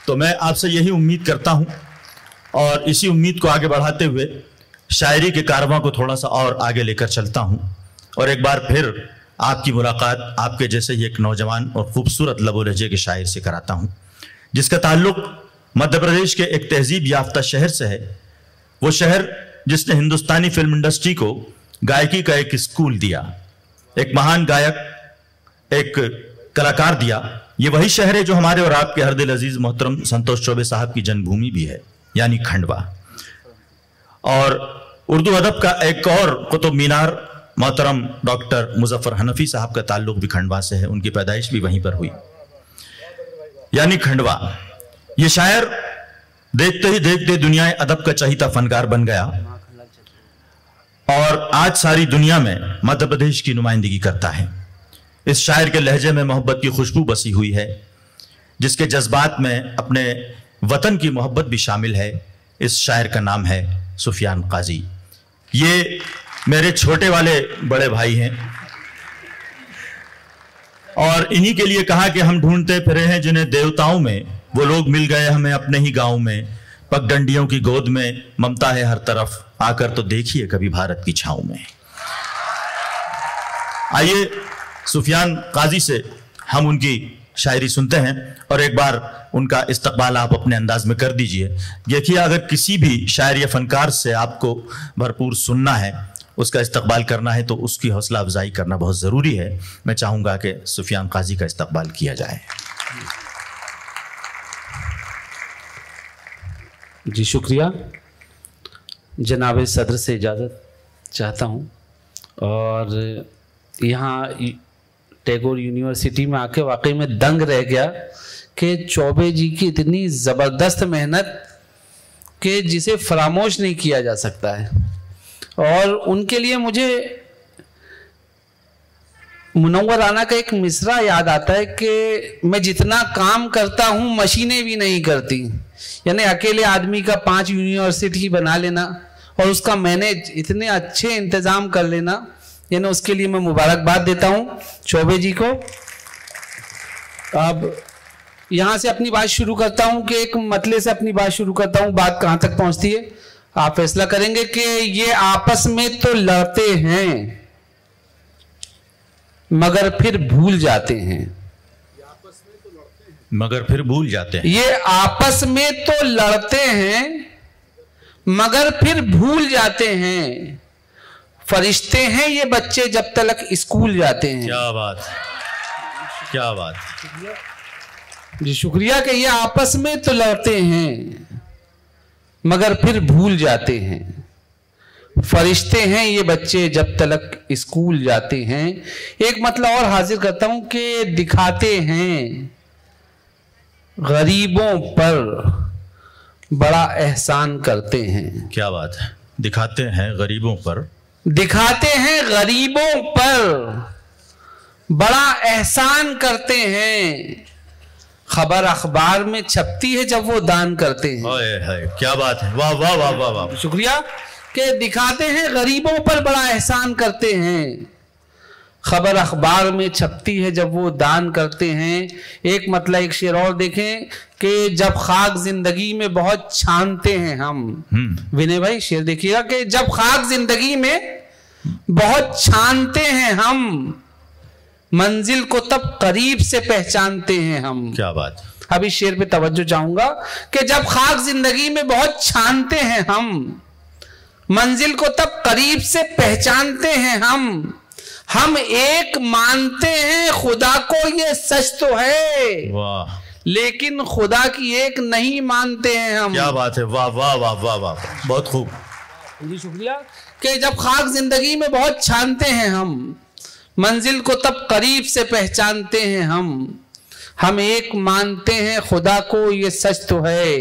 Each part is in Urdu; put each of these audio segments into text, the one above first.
تو میں آپ سے یہی امید کرتا ہوں اور اسی امید کو آگے بڑھاتے ہوئے شاعری کے کارواں کو تھوڑا سا اور آگے لے کر چلتا ہوں اور ایک بار پھر آپ کی ملاقات آپ کے جیسے ہی ایک نوجوان اور خوبصورت لب و لہجے کے شاعر سے کراتا ہوں، جس کا تعلق مدھیہ پردیش کے ایک تہذیب یافتہ شہر سے ہے، وہ شہر جس نے ہندوستانی فلم انڈسٹری کو گائکی کا ایک اسکول دیا، ایک مہان گائک، ایک کلاکار دیا۔ یہ وہی شہر ہے جو ہمارے اور آپ کے ہر دل عزیز محترم سنتوش چوبے صاحب کی جنم بھومی بھی ہے، یعنی کھنڈوا۔ اور اردو ادب کا ایک اور قطب مینار محترم ڈاکٹر مظفر حنفی صاحب کا تعلق بھی کھنڈوا سے ہے، ان کی پیدائش بھی وہیں پر ہوئی، یعنی کھنڈوا۔ یہ شاعر دیکھتے ہی دیکھتے دنیا ادب کا چہیتا فنکار بن گیا اور آج ساری دنیا میں مدھیہ پردیش کی نمائندگی کرتا ہے۔ اس شاعر کے لہجے میں محبت کی خوشبو بسی ہوئی ہے، جس کے جذبات میں اپنے وطن کی محبت بھی شامل ہے۔ اس شاعر کا نام ہے سفیان قاضی۔ یہ میرے چھوٹے والے بڑے بھائی ہیں اور انہی کے لیے کہا کہ ہم ڈھونڈتے پھرے ہیں جنہیں دیوتاؤں میں، وہ لوگ مل گئے ہمیں اپنے ہی گاؤں میں، پگ ڈنڈیوں کی گود میں ممتا ہے ہر طرف، آ کر تو دیکھیے کبھی بھارت کی چھاؤں میں۔ آئیے سفیان قاضی سے ہم ان کی شاعری سنتے ہیں اور ایک بار ان کا استقبال آپ اپنے انداز میں کر دیجئے۔ دیکھیے، اگر کسی بھی شاعر یا فنکار سے آپ کو بھرپور سننا ہے، اس کا استقبال کرنا ہے، تو اس کی حوصلہ افزائی کرنا بہت ضروری ہے۔ میں چاہوں گا کہ سفیان قاضی کا استقبال کیا جائے۔ جی شکریہ۔ جناب صدر سے اجازت چاہتا ہوں اور یہاں ٹیگور یونیورسٹی میں آ کے واقعی میں دنگ رہ گیا کہ چوبے جی کی اتنی زبردست محنت کہ جسے فراموش نہیں کیا جا سکتا ہے، اور ان کے لیے مجھے منورانہ کا ایک مصرع یاد آتا ہے کہ میں جتنا کام کرتا ہوں مشینیں بھی نہیں کرتی، یعنی اکیلے آدمی کا 5 یونیورسٹی بنا لینا اور اس کا مینیج اتنے اچھے انتظام کر لینا، یعنی اس کے لیے میں مبارکباد دیتا ہوں چوبے جی کو۔ اب یہاں سے اپنی بات شروع کرتا ہوں کہ ایک مطلع سے اپنی بات شروع کرتا ہوں، بات کہاں تک پہنچتی ہے آپ فیصلہ کریں گے کہ یہ آپس میں تو لڑتے ہیں مگر پھر بھول جاتے ہیں۔ مگر پھر بھول جاتے ہیں۔ یہ آپس میں تو لڑتے ہیں مگر پھر بھول جاتے ہیں، فرشتے ہیں یہ بچے جب تلک اسکول جاتے ہیں۔ کیا بات، کیا بات۔ جی شکریہ کہ یہ آپس میں تو لڑتے ہیں مگر پھر بھول جاتے ہیں، فرشتے ہیں یہ بچے جب تلک اسکول جاتے ہیں۔ ایک مطلب اور حاضر کرتا ہوں کہ دکھاتے ہیں غریبوں پر بڑا احسان کرتے ہیں۔ کیا بات ہے، دکھاتے ہیں غریبوں پر، دکھاتے ہیں غریبوں پر بڑا احسان کرتے ہیں، خبر اخبار میں چھپتی ہے جب وہ دان کرتے ہیں۔ کیا بات ہے، واہ واہ واہ واہ واہ۔ شکریہ کہ دکھاتے ہیں غریبوں پر بڑا احسان کرتے ہیں، خبر اخبار میں چھپتی ہے جب وہ دان کرتے ہیں۔ ایک مطلب ایک شعر اور دیکھیں کہ جب خاک زندگی میں بہت چھانتے ہیں ہم، ونے بھائی شعر دیکھیے گا کہ جب خاک زندگی میں بہت چھانتے ہیں ہم، منزل کو تب قریب سے پہچانتے ہیں ہم۔ کیا بات۔ اب اس شعر پہ توجہ چاہوں گا کہ جب خاک زندگی میں بہت چھانتے ہیں ہم، منزل کو تب قریب سے پہچانتے ہیں ہم ایک مانتے ہیں خدا کو یہ سچ تو ہے، واہ، لیکن خدا کی ایک نہیں مانتے ہیں ہم۔ کیا بات ہے، واہ واہ واہ واہ واہ، بہت خوب۔ جی شکریہ کہ جب خاک زندگی میں بہت چھانتے ہیں ہم، منزل کو تب قریب سے پہچانتے ہیں ہم ایک مانتے ہیں خدا کو یہ سچ تو ہے،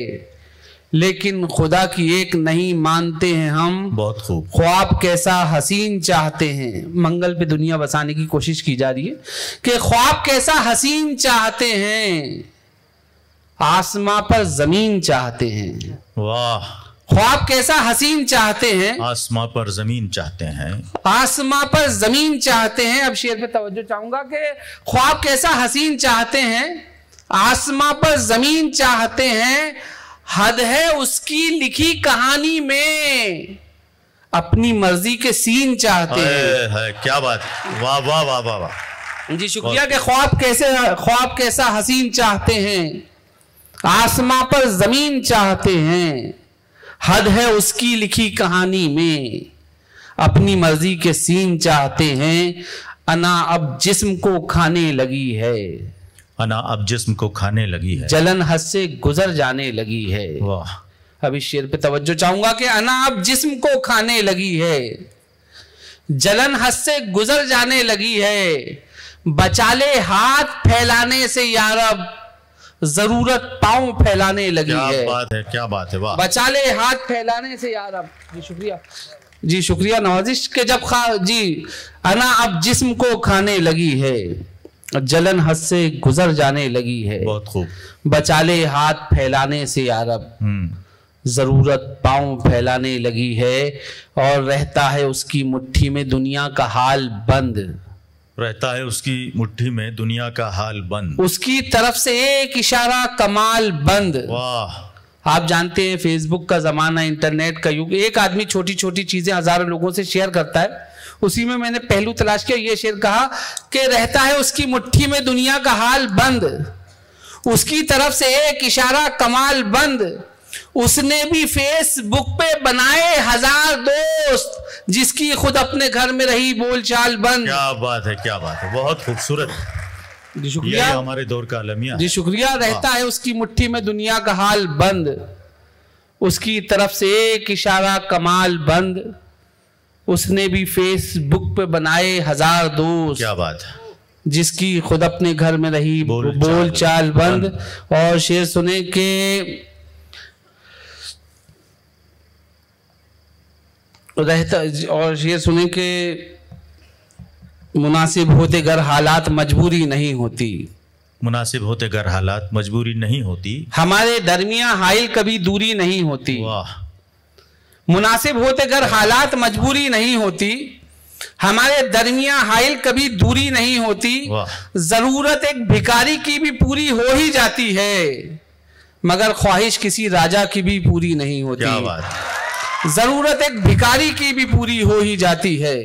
لیکن خدا کی ایک نہیں مانتے ہیں ہم۔ بہت خوب۔ خواب کیسا حسین چاہتے ہیں، منگل پہ دنیا بسانے کی کوشش کی جا رہی ہے کہ خواب کیسا حسین چاہتے ہیں، آسماں پر زمین چاہتے ہیں۔ واہ، خواب کیسا حسین چاہتے ہیں، آسماں پر زمین چاہتے ہیں، آسماں پر زمین چاہتے ہیں۔ اب شعر پہ توجہ چاہوں گا کہ خواب کیسا حسین چاہتے ہیں، آسماں پر زمین چاہتے ہیں، حد ہے اس کی لکھی کہانی میں، اپنی مرضی کے سین چاہتے ہیں۔ کیا بات، واہ واہ واہ واہ واہ جی شکریہ کہ خواب کیسا حسین چاہتے ہیں، آسماں پر زمین چاہتے ہیں، حد ہے اس کی لکھی کہانی میں، اپنی مرضی کے سین چاہتے ہیں، انا اب جسم کو کھانے لگی ہے، انا اب جسم کو کھانے لگی ہے، جلن حد سے گزر جانے لگی ہے۔ واہ، اب اس شعر پہ توجہ چاہوں گا کہ انا اب جسم کو کھانے لگی ہے، جلن حد سے گزر جانے لگی ہے، بچا لے ہاتھ پھیلانے سے یارب، ضرورت پاؤں پھیلانے لگی ہے۔ کیا بات ہے، کیا بات ہے، واہ، بچا لے ہاتھ پھیلانے سے یارب۔ جی شکریہ، جی شکریہ نوازش کہ جب جی انا اب جسم کو کھانے لگی ہے، جلن حد سے گزر جانے لگی ہے، بہت خوب، بچا لے ہاتھ پھیلانے سے یارب، ضرورت پاؤں پھیلانے لگی ہے، اور رہتا ہے اس کی مٹھی میں دنیا کا حال بند، رہتا ہے اس کی مٹھی میں دنیا کا حال بند، اس کی طرف سے ایک اشارہ کمال بند۔ واہ، آپ جانتے ہیں فیس بک کا زمانہ، انٹرنیٹ کا یوگ، ایک آدمی چھوٹی چھوٹی چیزیں ہزاروں لوگوں سے شیئر کرتا ہے، اسی میں نے پہلو تلاش کیا، یہ شعر کہا کہ رہتا ہے اس کی مٹھی میں دنیا کا حال بند، اس کی طرف سے ایک اشارہ کمال بند، اس نے بھی فیس بک پہ بنائے ہزار دوست، جس کی خود اپنے گھر میں رہی بول چال بند۔ کیا بات ہے، کیا بات ہے، بہت خوبصورت، جی شکریہ، یہ ہمارے دور کا المیہ۔ جی شکریہ۔ رہتا ہے اس کی مٹھی میں دنیا کا حال بند، اس کی طرف سے ایک اشارہ کمال بند، اس نے بھی فیس بک پہ بنائے ہزار دوست، کیا بات ہے، جس کی خود اپنے گھر میں رہی بول چال بند۔ اور شعر سنے کہ مناسب ہوتے گر حالات مجبوری نہیں ہوتی، مناسب ہوتے گر حالات مجبوری نہیں ہوتی، ہمارے درمیان حائل کبھی دوری نہیں ہوتی، واہ، مناسب ہوتے گر حالات مجبوری نہیں ہوتی، ہمارے درمیان حائل کبھی دوری نہیں ہوتی، ضرورت ایک بھکاری کی بھی پوری ہو ہی جاتی ہے، مگر خواہش کسی راجا کی بھی پوری نہیں ہوتی، کیا بات ہے، ضرورت ایک بھکاری کی بھی پوری ہو ہی جاتی ہے،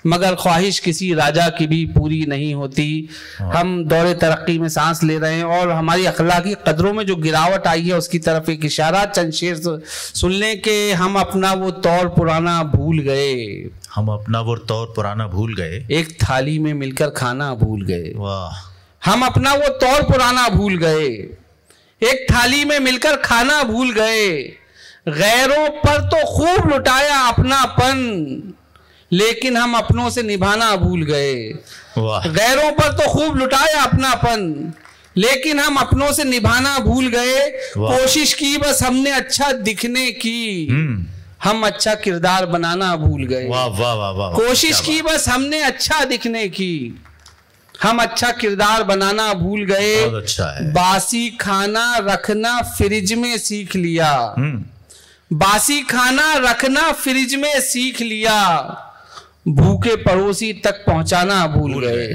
مگر خواہش کسی راجا کی بھی پوری نہیں ہوتی۔ ہم دور ترقی میں سانس لے رہے ہیں، اور ہماری اخلاقی قدروں میں جو گراوٹ آئی ہے اس کی طرف ایک اشارہ، چند شعر سن لیں کہ ہم اپنا وہ طور پرانا بھول گئے، ہم اپنا وہ طور پرانا بھول گئے، ایک تھالی میں مل کر کھانا بھول گئے، واہ، ہم اپنا وہ طور پرانا بھول گئے، ایک تھالی میں مل کر کھانا بھول گئے، غیروں پر تو خوب لٹایا اپنا پن، لیکن ہم اپنوں سے نبھانا بھول گئے، غیروں پر تو خوب لٹایا اپنا پن، لیکن ہم اپنوں سے نبھانا بھول گئے، کوشش کی بس ہم نے اچھا دکھنے کی، ہم اچھا کردار بنانا بھول گئے، کوشش کی بس ہم نے اچھا دکھنے کی، ہم اچھا کردار بنانا بھول گئے، باسی کھانا رکھنا فریج میں سیکھ لیا، باسی کھانا رکھنا فریج میں سیکھ لیا، بھوکے پڑوسی تک پہنچانا بھول گئے،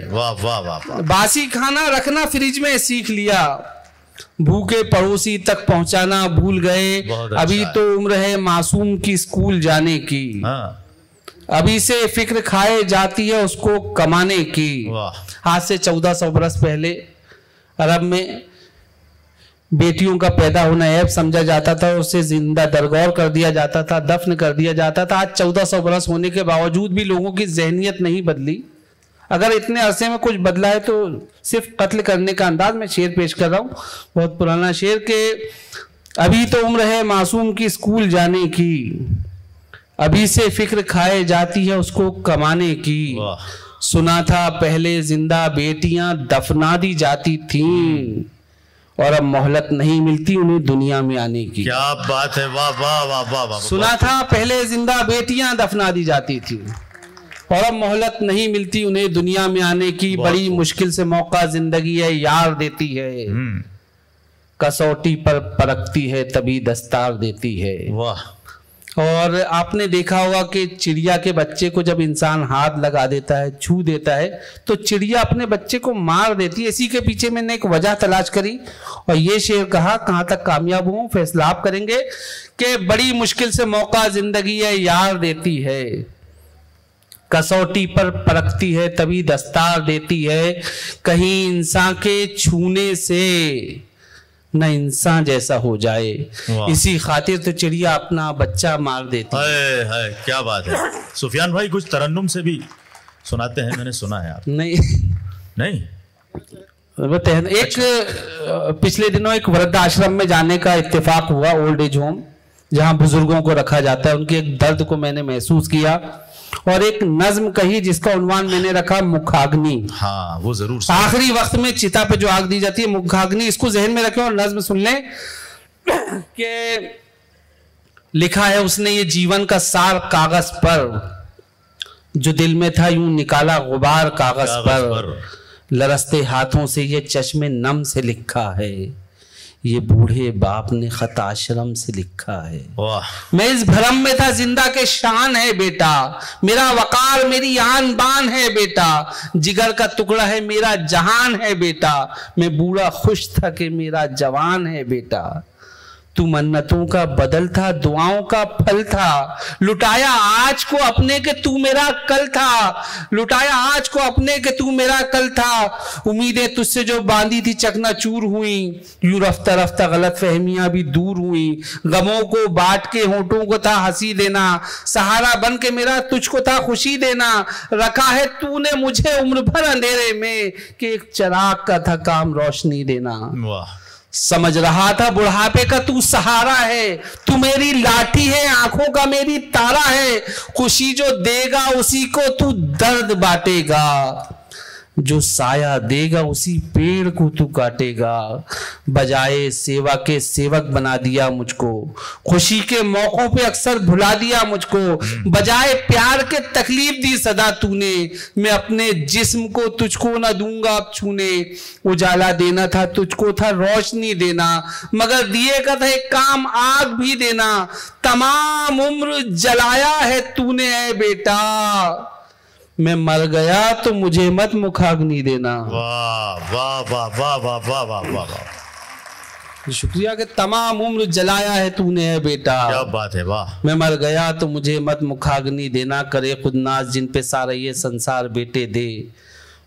باسی کھانا رکھنا فریج میں سیکھ لیا، بھوکے پڑوسی تک پہنچانا بھول گئے، ابھی تو عمر ہے معصوم کی اسکول جانے کی، ابھی سے فکر کھائے جاتی ہے اس کو کمانے کی۔ آج سے 1400 برس پہلے عرب میں بیٹیوں کا پیدا ہونا عیب سمجھا جاتا تھا، اسے زندہ درگور کر دیا جاتا تھا، دفن کر دیا جاتا تھا۔ آج 1400 برس ہونے کے باوجود بھی لوگوں کی ذہنیت نہیں بدلی۔ اگر اتنے عرصے میں کچھ بدلا ہے تو صرف قتل کرنے کا انداز۔ میں شعر پیش کر رہا ہوں، بہت پرانا شعر کہ ابھی تو عمر ہے معصوم کی اسکول جانے کی، ابھی سے فکر کھائے جاتی ہے اس کو کمانے کی، سنا تھا پہلے زندہ بیٹیاں دفنا دی جاتی تھیں، اور اب مہلت نہیں ملتی انہیں دنیا میں آنے کی۔ کیا بات ہے، واہ واہ واہ واہ واہ۔ سنا تھا پہلے زندہ بیٹیاں دفنا دی جاتی تھی، اور اب مہلت نہیں ملتی انہیں دنیا میں آنے کی، بڑی مشکل سے موقع زندگی ہے یار دیتی ہے، کسوٹی پر پرکھتی ہے تبھی دستار دیتی ہے۔ واہ، اور آپ نے دیکھا ہوگا کہ چڑیا کے بچے کو جب انسان ہاتھ لگا دیتا ہے، چھو دیتا ہے، تو چڑیا اپنے بچے کو مار دیتی ہے۔ اسی کے پیچھے میں نے ایک وجہ تلاش کری اور یہ شعر کہا، کہاں تک کامیاب ہوں فیصلہ آپ کریں گے، کہ بڑی مشکل سے موقع زندگی ہے یار دیتی ہے، کسوٹی پر پرکھتی ہے تبھی دستار دیتی ہے، کہیں انسان کے چھونے سے نہ انسان جیسا ہو جائے، اسی خاطر تو چڑیا اپنا بچہ مار دیتی ہے۔ کیا بات ہے سفیان بھائی، کچھ ترنم سے بھی سناتے ہیں، میں نے سنا ہے آپ نہیں ایک پچھلے دنوں ایک ورد آشرم میں جانے کا اتفاق ہوا، اولڈ ایج ہوم جہاں بزرگوں کو رکھا جاتا ہے، ان کے ایک درد کو میں نے محسوس کیا اور ایک نظم کہی جس کا عنوان میں نے رکھا مکھاگنی۔ ہاں وہ ضرور آخری وقت میں چتا پہ جو آگ دی جاتی ہے مکھاگنی، اس کو ذہن میں رکھیں اور نظم سن لیں کہ لکھا ہے اس نے یہ جیون کا سار کاغذ پر، جو دل میں تھا یوں نکالا غبار کاغذ پر، لرزتے ہاتھوں سے یہ چشم نم سے لکھا ہے، یہ بوڑھے باپ نے خط آشرم سے لکھا ہے۔ میں اس بھرم میں تھا زندہ کے شان ہے بیٹا، میرا وقار میری آن بان ہے بیٹا، جگر کا ٹکڑا ہے میرا جہان ہے بیٹا، میں بوڑھا خوش تھا کہ میرا جوان ہے بیٹا، تو منتوں کا بدل تھا دعاؤں کا پھل تھا، لٹایا آج کو اپنے کہ تو میرا کل تھا، لٹایا آج کو اپنے کہ تو میرا کل تھا، امیدیں تجھ سے جو باندھی تھی چکنا چور ہوئیں، یوں رفتہ رفتہ غلط فہمیاں بھی دور ہوئیں، غموں کو بانٹ کے ہونٹوں کو تھا ہنسی دینا، سہارا بن کے میرا تجھ کو تھا خوشی دینا، رکھا ہے تو نے مجھے عمر بھر اندھیرے میں کہ ایک چراغ کا تھا کام روشنی دینا، سمجھ رہا تھا بڑھاپے کا تو سہارا ہے، تو میری لاٹھی ہے آنکھوں کا میری تارا ہے، خوشی جو دے گا اسی کو تو درد بانٹے گا، جو سایہ دے گا اسی پیڑ کو تو کاٹے گا، بجائے سیوا کے سیوک بنا دیا مجھ کو، خوشی کے موقعوں پہ اکثر بھلا دیا مجھ کو، بجائے پیار کے تکلیف دی صدا تو نے، میں اپنے جسم کو تجھ کو نہ دوں گا اب چھونے، اجالا دینا تھا تجھ کو تھا روشنی دینا، مگر دیے کا تھا ایک کام آگ بھی دینا، تمام عمر جلایا ہے تو نے اے بیٹا، میں مر گیا تو مجھے مت مکھاگنی دینا۔ واہ واہ واہ واہ واہ واہ واہ واہ، شکریہ کہ تمام عمر جلایا ہے تو نے اے بیٹا، کیا بات ہے، واہ، میں مر گیا تو مجھے مت مکھاگنی دینا، کرے خود ناز جن پہ سارا یہ سنسار بیٹے دے،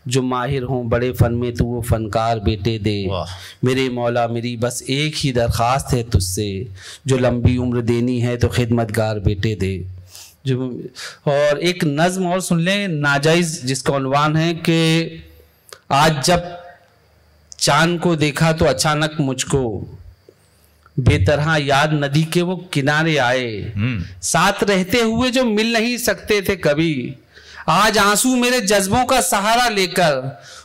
جو ماہر ہوں بڑے فن میں تو وہ فنکار بیٹے دے، میرے مولا میری بس ایک ہی درخواست ہے تجھ سے، جو لمبی عمر دینی ہے تو خدمتگار بیٹے دے۔ اور ایک نظم اور سن لیں ناجائز، جس کا عنوان ہے کہ آج جب چاند کو دیکھا تو اچانک مجھ کو بے طرح یاد ندی کے وہ کنارے آئے، ساتھ رہتے ہوئے جو مل نہیں سکتے تھے کبھی، آج آنسو میرے جذبوں کا سہارا لے کر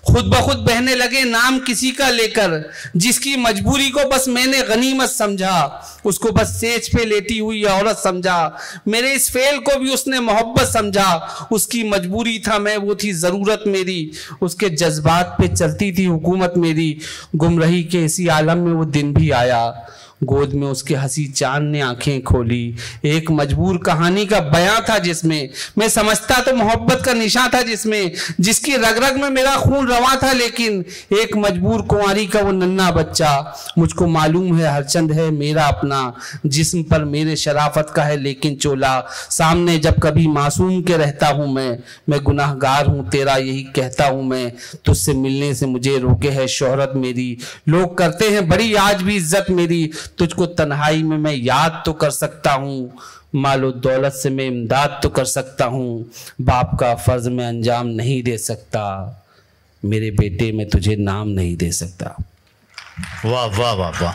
خود بخود بہنے لگے نام کسی کا لے کر، جس کی مجبوری کو بس میں نے غنیمت سمجھا، اس کو بس سیج پہ لیٹی ہوئی عورت سمجھا، میرے اس فعل کو بھی اس نے محبت سمجھا، اس کی مجبوری تھا میں وہ تھی ضرورت میری، اس کے جذبات پہ چلتی تھی حکومت میری، گمراہی کے اسی عالم میں وہ دن بھی آیا، گود میں اس کے ہنسی چاند نے آنکھیں کھولی، ایک مجبور کہانی کا بیان تھا جس میں سمجھتا تو محبت کا نشان تھا جس کی رگ رگ میں میرا خون رواں تھا، لیکن ایک مجبور کنواری کا وہ ننھا بچہ، مجھ کو معلوم ہے ہر چند ہے میرا اپنا، جسم پر میرے شرافت کا ہے لیکن چولا، سامنے جب کبھی معصوم کے رہتا ہوں میں گناہ گار ہوں تیرا یہی کہتا ہوں میں، تجھ سے ملنے سے مجھے روکے ہے شہرت میری، لوگ کرتے ہیں بڑی آج بھی عزت میری، تجھ کو تنہائی میں یاد تو کر سکتا ہوں، مال و دولت سے میں امداد تو کر سکتا ہوں، باپ کا فرض میں انجام نہیں دے سکتا، میرے بیٹے میں تجھے نام نہیں دے سکتا۔ واہ واہ واہ واہ،